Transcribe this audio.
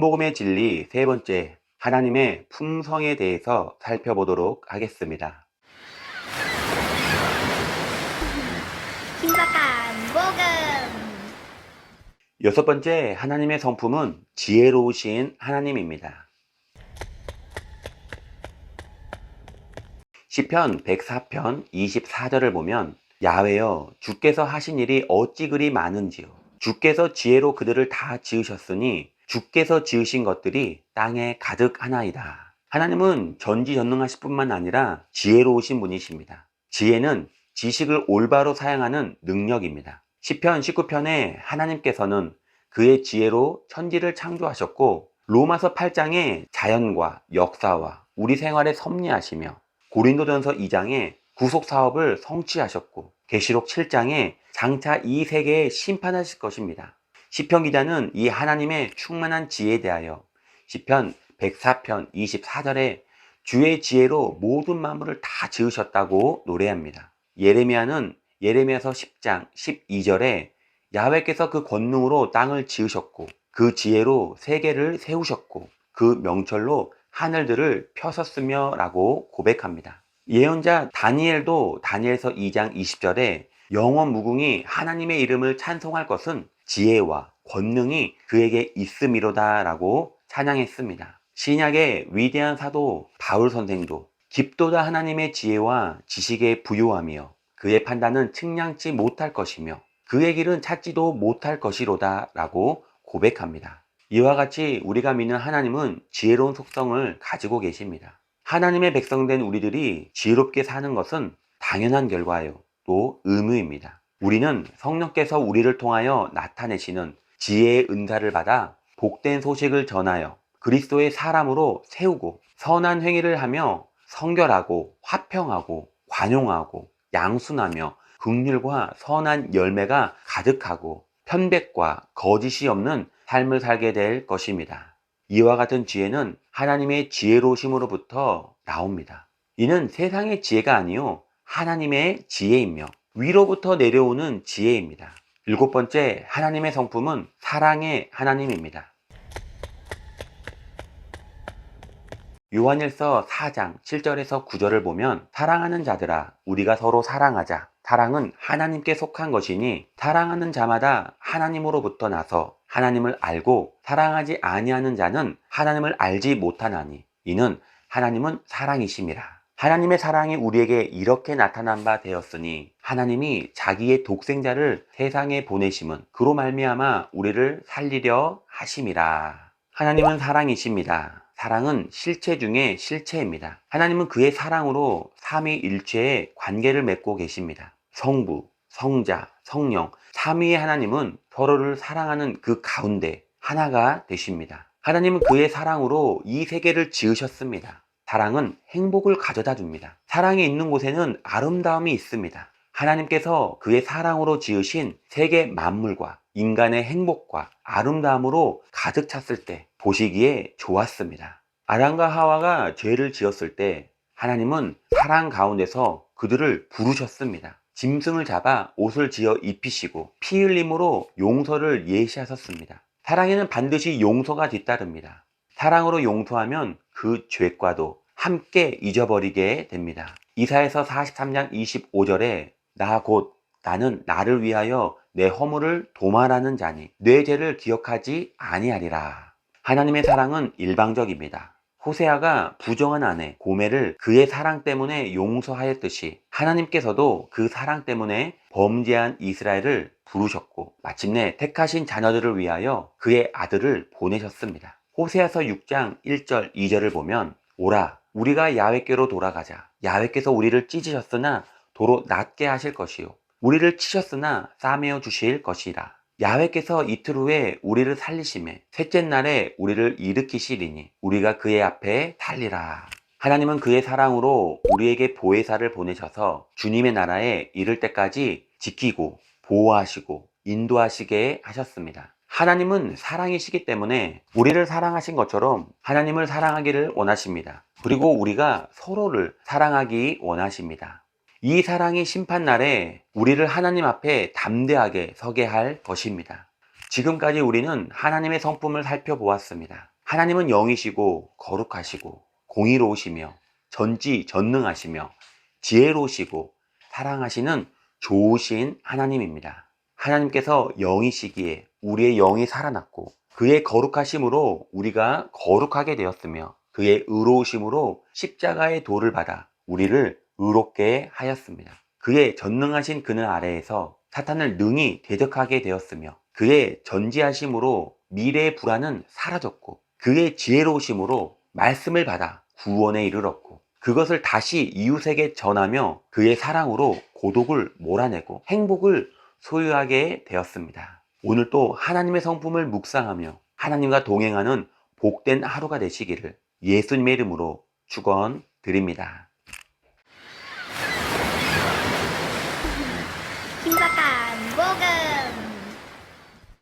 복음의 진리 세 번째, 하나님의 품성에 대해서 살펴보도록 하겠습니다. 신박한 복음. 여섯 번째, 하나님의 성품은 지혜로우신 하나님입니다. 시편 104편 24절을 보면 야훼여 주께서 하신 일이 어찌 그리 많은지요. 주께서 지혜로 그들을 다 지으셨으니 주께서 지으신 것들이 땅에 가득하나이다. 하나님은 전지전능하실 뿐만 아니라 지혜로우신 분이십니다. 지혜는 지식을 올바로 사용하는 능력입니다. 시편 19편에 하나님께서는 그의 지혜로 천지를 창조하셨고, 로마서 8장에 자연과 역사와 우리 생활에 섭리하시며, 고린도전서 2장에 구속사업을 성취하셨고, 계시록 7장에 장차 이 세계에 심판하실 것입니다. 시편 기자는 이 하나님의 충만한 지혜에 대하여 시편 104편 24절에 주의 지혜로 모든 만물을 다 지으셨다고 노래합니다. 예레미야는 예레미야서 10장 12절에 야훼께서 그 권능으로 땅을 지으셨고 그 지혜로 세계를 세우셨고 그 명철로 하늘들을 펴셨으며 라고 고백합니다. 예언자 다니엘도 다니엘서 2장 20절에 영원 무궁히 하나님의 이름을 찬송할 것은 지혜와 권능이 그에게 있음이로다 라고 찬양했습니다. 신약의 위대한 사도 바울 선생도 깊도다 하나님의 지혜와 지식에 부요하며 그의 판단은 측량치 못할 것이며 그의 길은 찾지도 못할 것이로다 라고 고백합니다. 이와 같이 우리가 믿는 하나님은 지혜로운 속성을 가지고 계십니다. 하나님의 백성된 우리들이 지혜롭게 사는 것은 당연한 결과예요. 또 의무입니다. 우리는 성령께서 우리를 통하여 나타내시는 지혜의 은사를 받아 복된 소식을 전하여 그리스도의 사람으로 세우고 선한 행위를 하며 성결하고 화평하고 관용하고 양순하며 긍휼과 선한 열매가 가득하고 편백과 거짓이 없는 삶을 살게 될 것입니다. 이와 같은 지혜는 하나님의 지혜로우심으로부터 나옵니다. 이는 세상의 지혜가 아니요 하나님의 지혜이며 위로부터 내려오는 지혜입니다. 일곱 번째, 하나님의 성품은 사랑의 하나님입니다. 요한일서 4장 7절에서 9절을 보면 사랑하는 자들아 우리가 서로 사랑하자. 사랑은 하나님께 속한 것이니 사랑하는 자마다 하나님으로부터 나서 하나님을 알고 사랑하지 아니하는 자는 하나님을 알지 못하나니 이는 하나님은 사랑이심이라. 하나님의 사랑이 우리에게 이렇게 나타난 바 되었으니 하나님이 자기의 독생자를 세상에 보내심은 그로 말미암아 우리를 살리려 하심이라. 하나님은 사랑이십니다. 사랑은 실체 중에 실체입니다. 하나님은 그의 사랑으로 삼위일체의 관계를 맺고 계십니다. 성부, 성자, 성령, 삼위의 하나님은 서로를 사랑하는 그 가운데 하나가 되십니다. 하나님은 그의 사랑으로 이 세계를 지으셨습니다. 사랑은 행복을 가져다 줍니다. 사랑이 있는 곳에는 아름다움이 있습니다. 하나님께서 그의 사랑으로 지으신 세계 만물과 인간의 행복과 아름다움으로 가득 찼을 때 보시기에 좋았습니다. 아담과 하와가 죄를 지었을 때 하나님은 사랑 가운데서 그들을 부르셨습니다. 짐승을 잡아 옷을 지어 입히시고 피 흘림으로 용서를 예시하셨습니다. 사랑에는 반드시 용서가 뒤따릅니다. 사랑으로 용서하면 그 죄과도 함께 잊어버리게 됩니다. 이사야서 43장 25절에 나 곧 나는 나를 위하여 내 허물을 도말하는 자니 내 죄를 기억하지 아니하리라. 하나님의 사랑은 일방적입니다. 호세아가 부정한 아내 고멜을 그의 사랑 때문에 용서하였듯이 하나님께서도 그 사랑 때문에 범죄한 이스라엘을 부르셨고 마침내 택하신 자녀들을 위하여 그의 아들을 보내셨습니다. 호세아서 6장 1절 2절을 보면 오라 우리가 야훼께로 돌아가자. 야훼께서 우리를 찢으셨으나 도로 낫게 하실 것이요 우리를 치셨으나 싸매어 주실 것이라. 야훼께서 이틀 후에 우리를 살리심에 셋째 날에 우리를 일으키시리니 우리가 그의 앞에 달리라. 하나님은 그의 사랑으로 우리에게 보혜사를 보내셔서 주님의 나라에 이를 때까지 지키고 보호하시고 인도하시게 하셨습니다. 하나님은 사랑이시기 때문에 우리를 사랑하신 것처럼 하나님을 사랑하기를 원하십니다. 그리고 우리가 서로를 사랑하기 원하십니다. 이 사랑이 심판날에 우리를 하나님 앞에 담대하게 서게 할 것입니다. 지금까지 우리는 하나님의 성품을 살펴보았습니다. 하나님은 영이시고 거룩하시고 공의로우시며 전지전능하시며 지혜로우시고 사랑하시는 좋으신 하나님입니다. 하나님께서 영이시기에 우리의 영이 살아났고 그의 거룩하심으로 우리가 거룩하게 되었으며 그의 의로우심으로 십자가의 도를 받아 우리를 의롭게 하였습니다. 그의 전능하신 그늘 아래에서 사탄을 능히 대적하게 되었으며 그의 전지하심으로 미래의 불안은 사라졌고 그의 지혜로우심으로 말씀을 받아 구원에 이르렀고 그것을 다시 이웃에게 전하며 그의 사랑으로 고독을 몰아내고 행복을 소유하게 되었습니다. 오늘 또 하나님의 성품을 묵상하며 하나님과 동행하는 복된 하루가 되시기를 예수님의 이름으로 축원드립니다.